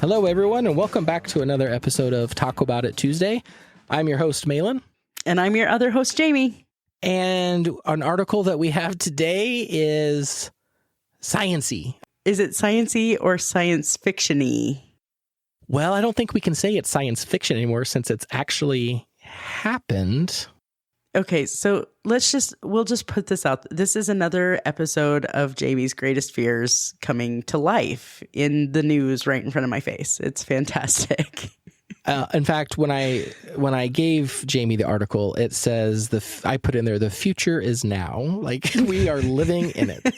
Hello, everyone, and welcome back to another episode of Taco-Bout It Tuesday. I'm your host, Malin. And I'm your other host, Jamie. And an article that we have today is science-y. Is it science-y or science fiction-y? Well, I don't think we can say it's science fiction anymore since it's actually happened. Okay, so we'll just put this out. This is another episode of Jamie's greatest fears coming to life in the news right in front of my face. It's fantastic. In fact, when I gave Jamie the article, it says I put in there, the future is now. Like, we are living in it.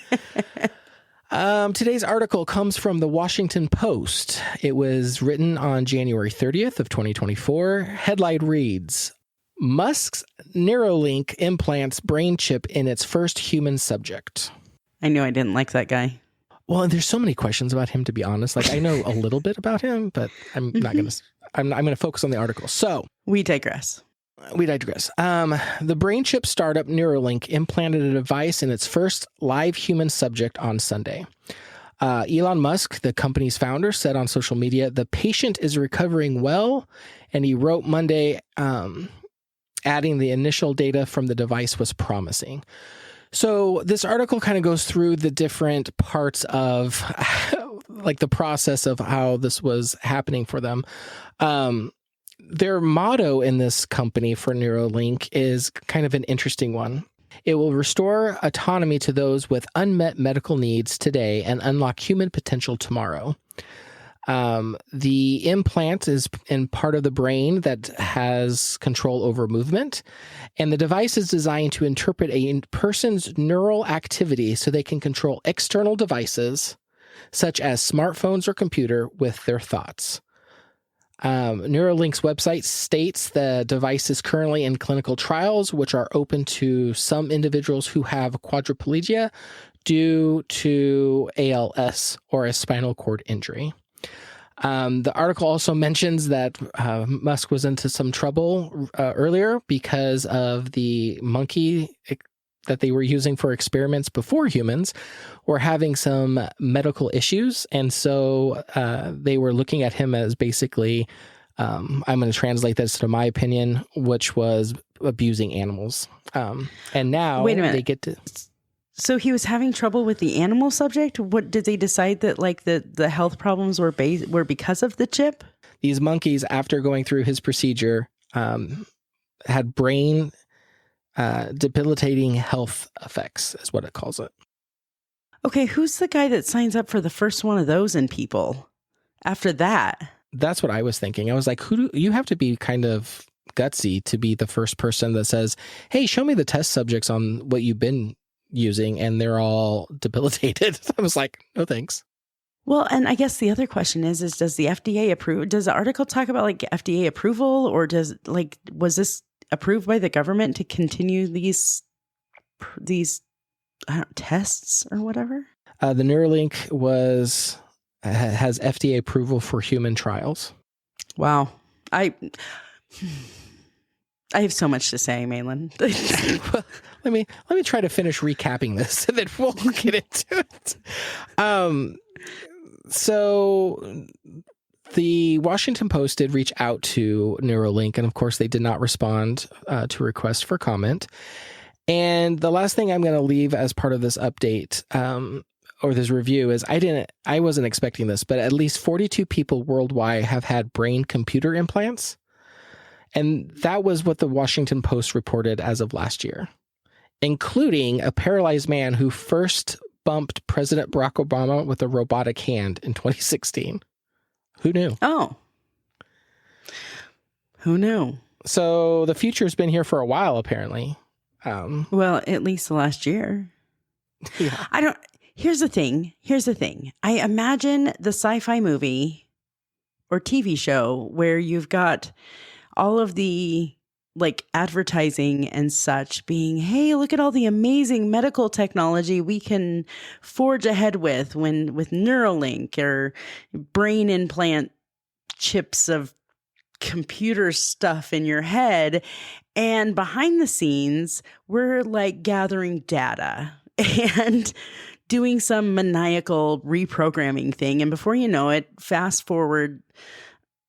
Today's article comes from the Washington Post. It was written on January 30th of 2024. Headline reads, Musk's Neuralink implants brain chip in its first human subject. I knew I didn't like that guy. Well, and there's so many questions about him, to be honest. Like, I know a little bit about him, but I'm not going to. I'm going to focus on the article. So we digress. The brain chip startup Neuralink implanted a device in its first live human subject on Sunday. Elon Musk, the company's founder, said on social media, the patient is recovering well, and he wrote Monday, adding the initial data from the device was promising. So this article kind of goes through the different parts of like the process of how this was happening for them. Their motto in this company for Neuralink is kind of an interesting one. It will restore autonomy to those with unmet medical needs today and unlock human potential tomorrow. The implant is in part of the brain that has control over movement, and the device is designed to interpret a person's neural activity so they can control external devices, such as smartphones or computer, with their thoughts. Neuralink's website states the device is currently in clinical trials, which are open to some individuals who have quadriplegia due to ALS or a spinal cord injury. The article also mentions that Musk was into some trouble earlier because of the monkey that they were using for experiments before humans were having some medical issues. And so they were looking at him as basically, I'm going to translate this to my opinion, which was abusing animals. And now Wait a minute. They get to... So he was having trouble with the animal subject? What did they decide that like the health problems were because of the chip? These monkeys, after going through his procedure, had brain debilitating health effects, is what it calls it. Okay, who's the guy that signs up for the first one of those in people after that? That's what I was thinking. I was like, you have to be kind of gutsy to be the first person that says, hey, show me the test subjects on what you've been using, and they're all debilitated. I was like, no thanks. Well, and I guess the other question is does the FDA approve? Does the article talk about like FDA approval, or was this approved by the government to continue these tests or whatever? The Neuralink has FDA approval for human trials. Wow. I have so much to say, Malin. Well, let me try to finish recapping this, and then we'll get into it. So the Washington Post did reach out to Neuralink, and of course they did not respond to requests for comment. And the last thing I'm going to leave as part of this update or this review is I wasn't expecting this, but at least 42 people worldwide have had brain-computer implants. And that was what the Washington Post reported as of last year, including a paralyzed man who first bumped President Barack Obama with a robotic hand in 2016. Who knew? Oh. Who knew? So the future's been here for a while, apparently. Well, at least the last year. Yeah. Here's the thing. I imagine the sci-fi movie or TV show where you've got all of the like advertising and such being, hey, look at all the amazing medical technology we can forge ahead with Neuralink or brain implant chips of computer stuff in your head. And behind the scenes, we're like gathering data and doing some maniacal reprogramming thing. And before you know it, fast forward,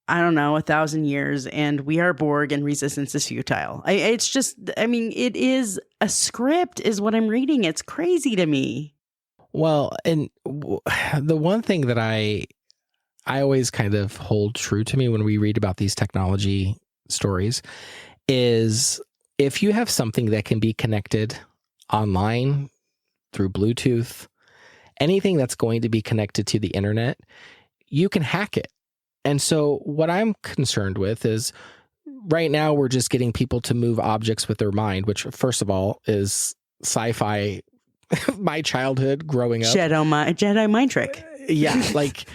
I don't know, 1,000 years, and we are Borg and resistance is futile. It's just, I mean, it is a script is what I'm reading. It's crazy to me. Well, and the one thing that I always kind of hold true to me when we read about these technology stories is if you have something that can be connected online through Bluetooth, anything that's going to be connected to the internet, you can hack it. And so what I'm concerned with is right now we're just getting people to move objects with their mind, which first of all is sci-fi, my childhood growing up. Jedi mind trick. Yeah, like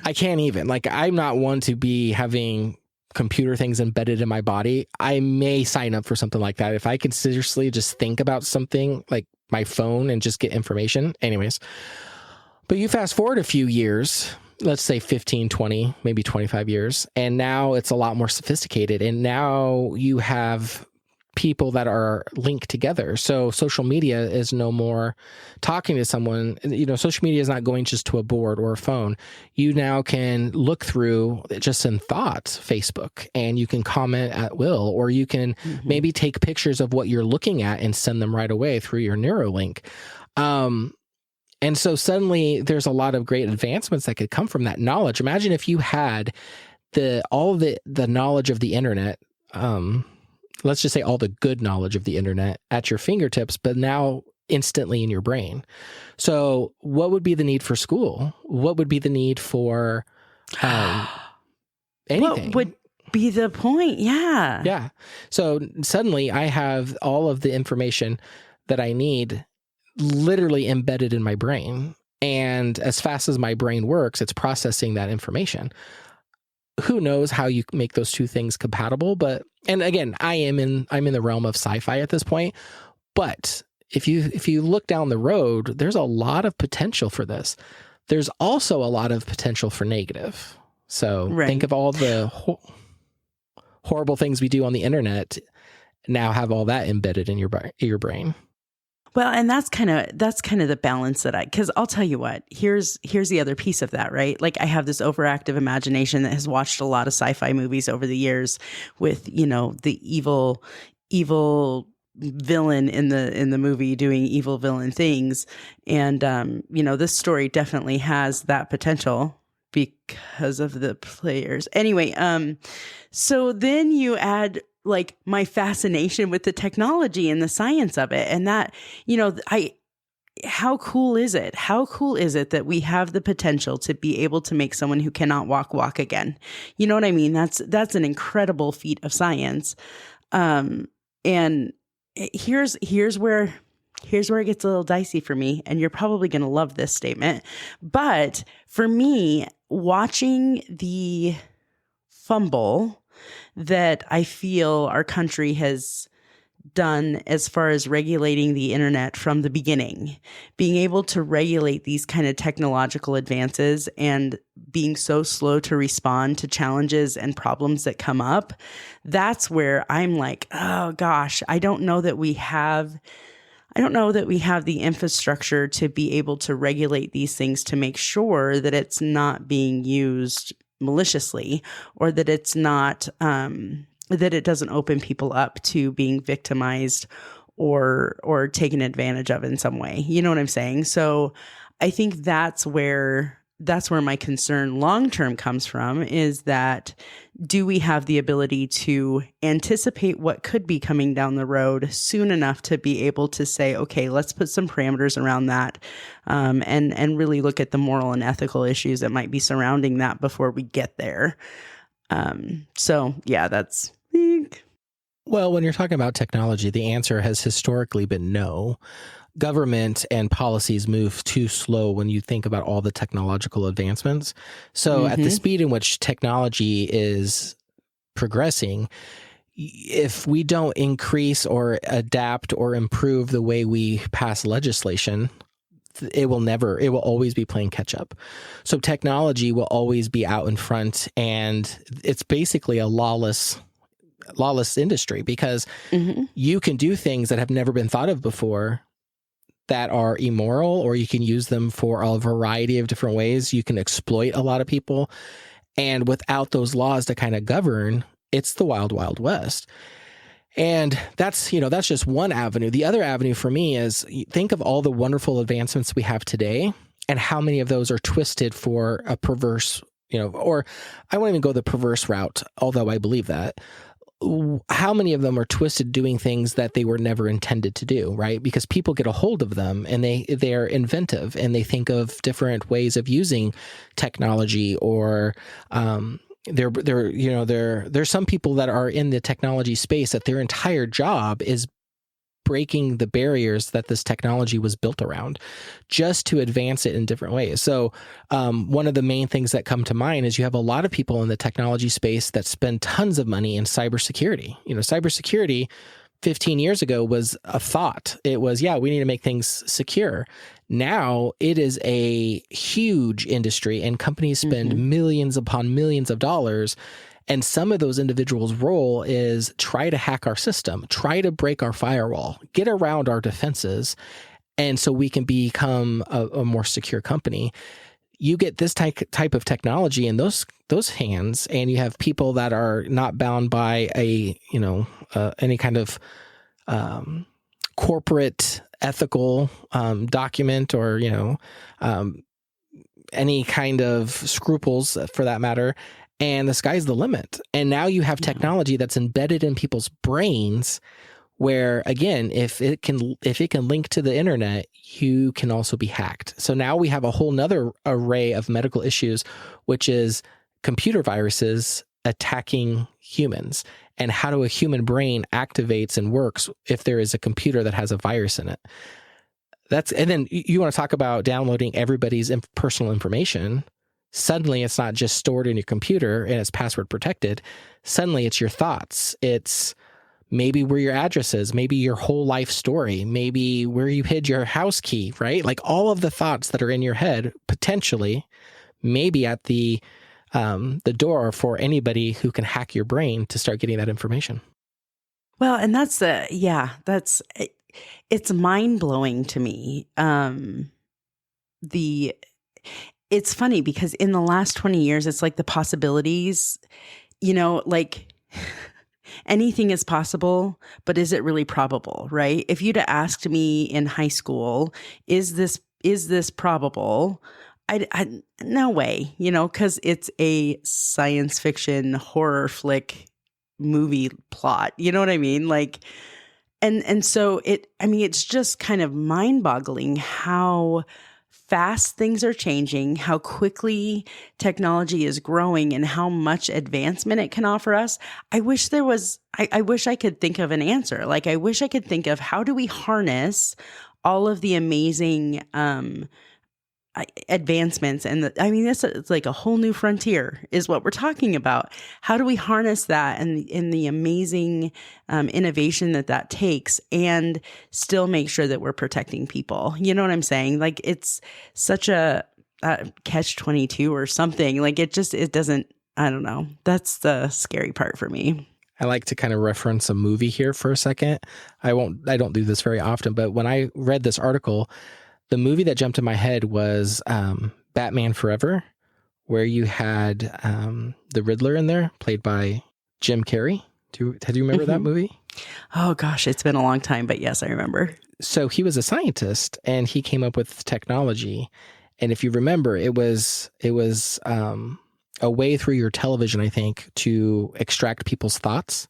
I can't even. Like I'm not one to be having computer things embedded in my body. I may sign up for something like that if I can seriously just think about something like my phone and just get information. Anyways, but you fast forward a few years, let's say 15, 20, maybe 25 years, and now it's a lot more sophisticated. And now you have people that are linked together. So social media is no more talking to someone. You know, social media is not going just to a board or a phone. You now can look through just in thoughts, Facebook, and you can comment at will, or you can maybe take pictures of what you're looking at and send them right away through your Neuralink. And so suddenly there's a lot of great advancements that could come from that knowledge. Imagine if you had all the knowledge of the internet, let's just say all the good knowledge of the internet at your fingertips, but now instantly in your brain. So what would be the need for school? What would be the need for anything? What would be the point? Yeah. Yeah. So suddenly I have all of the information that I need literally embedded in my brain. And as fast as my brain works, it's processing that information. Who knows how you make those two things compatible? But, and again, I'm in the realm of sci-fi at this point. But if you look down the road, there's a lot of potential for this. There's also a lot of potential for negative. So think of all the horrible things we do on the internet. Now have all that embedded in your brain. Well, and that's kind of the balance that because I'll tell you what, here's the other piece of that, right? Like I have this overactive imagination that has watched a lot of sci-fi movies over the years with, you know, the evil villain in the movie doing evil villain things. And, you know, this story definitely has that potential because of the players. Anyway, so then you add like my fascination with the technology and the science of it. And that, you know, how cool is it? How cool is it that we have the potential to be able to make someone who cannot walk again? You know what I mean? That's an incredible feat of science. And here's where it gets a little dicey for me. And you're probably going to love this statement. But for me, watching the fumble that I feel our country has done as far as regulating the internet from the beginning, being able to regulate these kind of technological advances and being so slow to respond to challenges and problems that come up, that's where I'm like, oh gosh, I don't know that we have the infrastructure to be able to regulate these things to make sure that it's not being used maliciously, or that it's not, that it doesn't open people up to being victimized or taken advantage of in some way. You know what I'm saying? So I think that's where my concern long-term comes from, is that do we have the ability to anticipate what could be coming down the road soon enough to be able to say, okay, let's put some parameters around that, and really look at the moral and ethical issues that might be surrounding that before we get there. So yeah, that's... Well, when you're talking about technology, the answer has historically been no. Government and policies move too slow when you think about all the technological advancements. So at the speed in which technology is progressing, if we don't increase or adapt or improve the way we pass legislation, it will always be playing catch up. So technology will always be out in front, and it's basically a lawless industry, because you can do things that have never been thought of before that are immoral, or you can use them for a variety of different ways. You can exploit a lot of people. And without those laws to kind of govern, it's the wild, wild west. And that's just one avenue. The other avenue for me is, think of all the wonderful advancements we have today and how many of those are twisted for a perverse, or I won't even go the perverse route, although I believe that. How many of them are twisted doing things that they were never intended to do, right? Because people get a hold of them and they're inventive and they think of different ways of using technology, or there's some people that are in the technology space that their entire job is breaking the barriers that this technology was built around just to advance it in different ways. So one of the main things that come to mind is you have a lot of people in the technology space that spend tons of money in cybersecurity. Cybersecurity 15 years ago was a thought. It was, we need to make things secure. Now it is a huge industry and companies spend millions upon millions of dollars. And some of those individuals' role is try to hack our system, try to break our firewall, get around our defenses, and so we can become a more secure company. You get this type of technology in those hands, and you have people that are not bound by any kind of corporate ethical document, or any kind of scruples for that matter. And the sky's the limit. And now you have technology that's embedded in people's brains where, again, if it can link to the internet, you can also be hacked. So now we have a whole nother array of medical issues, which is computer viruses attacking humans, and how do a human brain activates and works if there is a computer that has a virus in it. And then you want to talk about downloading everybody's personal information. Suddenly it's not just stored in your computer and it's password protected. Suddenly it's your thoughts. It's maybe where your address is, maybe your whole life story, maybe where you hid your house key, right? Like all of the thoughts that are in your head, potentially, maybe at the door for anybody who can hack your brain to start getting that information. Well, and it's mind-blowing to me. It's funny because in the last 20 years, it's like the possibilities, like anything is possible, but is it really probable, right? If you'd have asked me in high school, is this probable? No way, because it's a science fiction horror flick movie plot. You know what I mean? Like, and so it's just kind of mind-boggling how fast things are changing, how quickly technology is growing, and how much advancement it can offer us. I wish I could think of an answer. Like, I wish I could think of how do we harness all of the amazing advancements. And it's like a whole new frontier is what we're talking about. How do we harness that and the amazing innovation that takes, and still make sure that we're protecting people? You know what I'm saying? Like, it's such a catch-22 or something. Like, it doesn't, I don't know. That's the scary part for me. I like to kind of reference a movie here for a second. I don't do this very often, but when I read this article, the movie that jumped in my head was Batman Forever, where you had the Riddler in there, played by Jim Carrey. Do you remember that movie? Oh, gosh, it's been a long time, but yes, I remember. So he was a scientist, and he came up with technology. And if you remember, it was a way through your television, I think, to extract people's thoughts.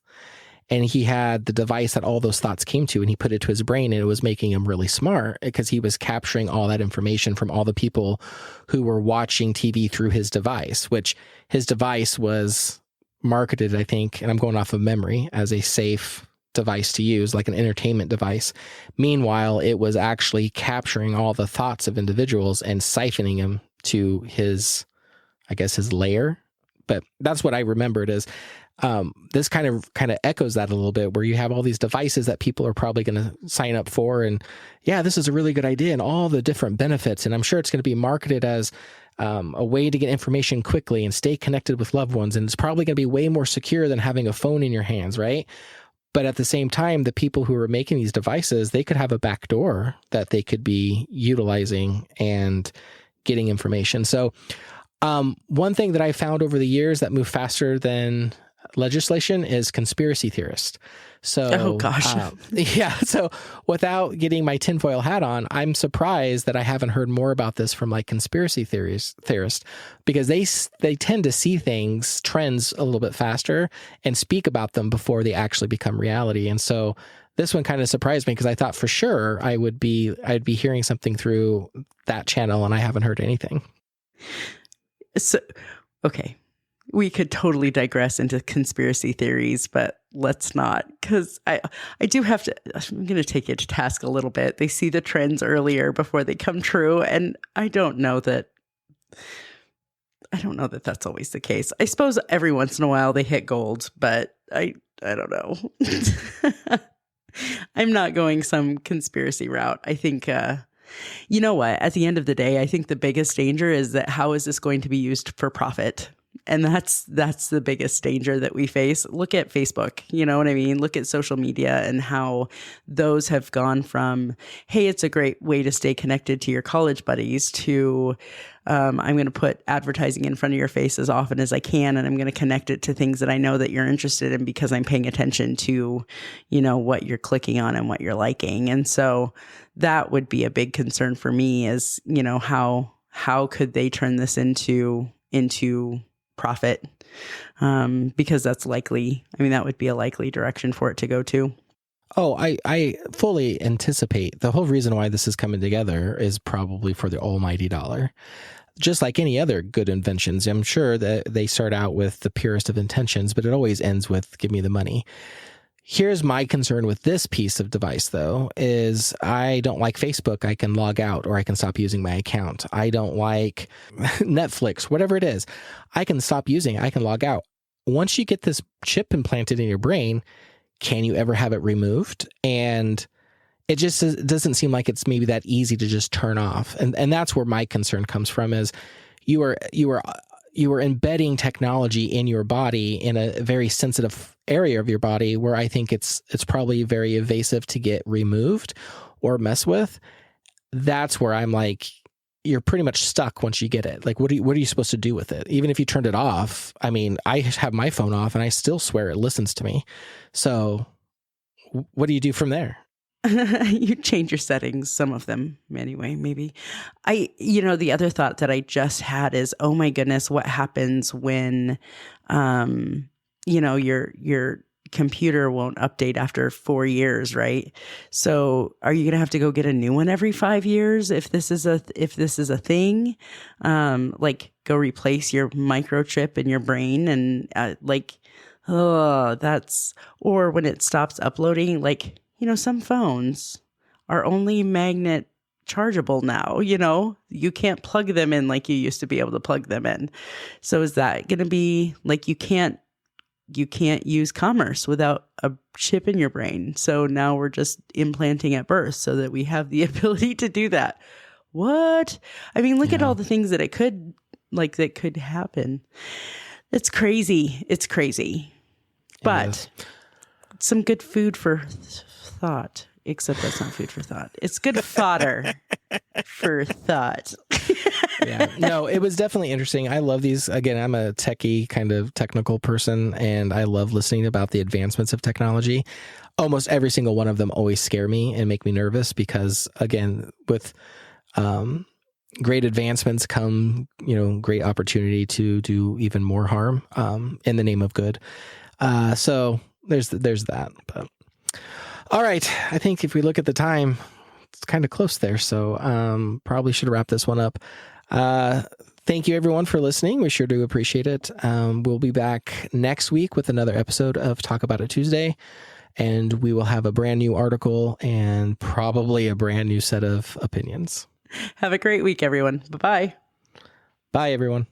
And he had the device that all those thoughts came to, and he put it to his brain, and it was making him really smart because he was capturing all that information from all the people who were watching TV through his device, which his device was marketed, I think, and I'm going off of memory, as a safe device to use, like an entertainment device. Meanwhile, it was actually capturing all the thoughts of individuals and siphoning them to his lair. But that's what I remembered as this kind of echoes that a little bit, where you have all these devices that people are probably going to sign up for. And this is a really good idea and all the different benefits. And I'm sure it's going to be marketed as a way to get information quickly and stay connected with loved ones. And it's probably going to be way more secure than having a phone in your hands, right? But at the same time, the people who are making these devices, they could have a back door that they could be utilizing and getting information. So one thing that I found over the years that moved faster than legislation is conspiracy theorists. So, oh gosh, yeah. So without getting my tinfoil hat on, I'm surprised that I haven't heard more about this from like conspiracy theorists, because they tend to see trends a little bit faster and speak about them before they actually become reality. And so this one kind of surprised me because I thought for sure I'd be hearing something through that channel, and I haven't heard anything. So, okay. We could totally digress into conspiracy theories, but let's not, because I do have to, I'm going to take it to task a little bit. They see the trends earlier before they come true. And I don't know that that's always the case. I suppose every once in a while they hit gold, but I don't know. I'm not going some conspiracy route. I think, you know what, at the end of the day, I think the biggest danger is that how is this going to be used for profit? And that's the biggest danger that we face. Look at Facebook, you know what I mean? Look at social media and how those have gone from, hey, it's a great way to stay connected to your college buddies, to I'm going to put advertising in front of your face as often as I can, and I'm going to connect it to things that I know that you're interested in because I'm paying attention to, you know, what you're clicking on and what you're liking. And so that would be a big concern for me is, you know, how could they turn this into profit, because that's likely, I mean, that would be a likely direction for it to go to. Oh, I fully anticipate the whole reason why this is coming together is probably for the almighty dollar. Just like any other good inventions, I'm sure that they start out with the purest of intentions, but it always ends with give me the money. Here's my concern with this piece of device, though, is I don't like Facebook. I can log out or I can stop using my account. I don't like Netflix, whatever it is. I can stop using it. I can log out. Once you get this chip implanted in your brain, can you ever have it removed? And it just doesn't seem like it's maybe that easy to just turn off. And that's where my concern comes from is you are embedding technology in your body in a very sensitive area of your body where I think it's probably very evasive to get removed or mess with. That's where I'm like, you're pretty much stuck once you get it. Like, what are you supposed to do with it? Even if you turned it off, I mean, I have my phone off and I still swear it listens to me. So what do you do from there? You change your settings, some of them anyway, maybe. The other thought that I just had is, oh my goodness, what happens when, your computer won't update after 4 years, right? So are you going to have to go get a new one every 5 years if this is a thing? Like go replace your microchip in your brain and or when it stops uploading, like, you know, some phones are only magnet chargeable now, you know, you can't plug them in like you used to be able to plug them in. So is that going to be like, you can't use commerce without a chip in your brain. So now we're just implanting at birth so that we have the ability to do that. What? I mean, look at all the things that that could happen. It's crazy. It's crazy. But some good food for thought, except that's not food for thought. It's good fodder for thought. Yeah, no, it was definitely interesting. I love these. Again, I'm a techie kind of technical person, and I love listening about the advancements of technology. Almost every single one of them always scare me and make me nervous because, again, with great advancements come, you know, great opportunity to do even more harm in the name of good. So there's that. But all right, I think if we look at the time, it's kind of close there. So probably should wrap this one up. Thank you everyone for listening. We sure do appreciate it. We'll be back next week with another episode of Talk About It Tuesday, and we will have a brand new article and probably a brand new set of opinions. Have a great week, everyone. Bye-bye. Bye, everyone.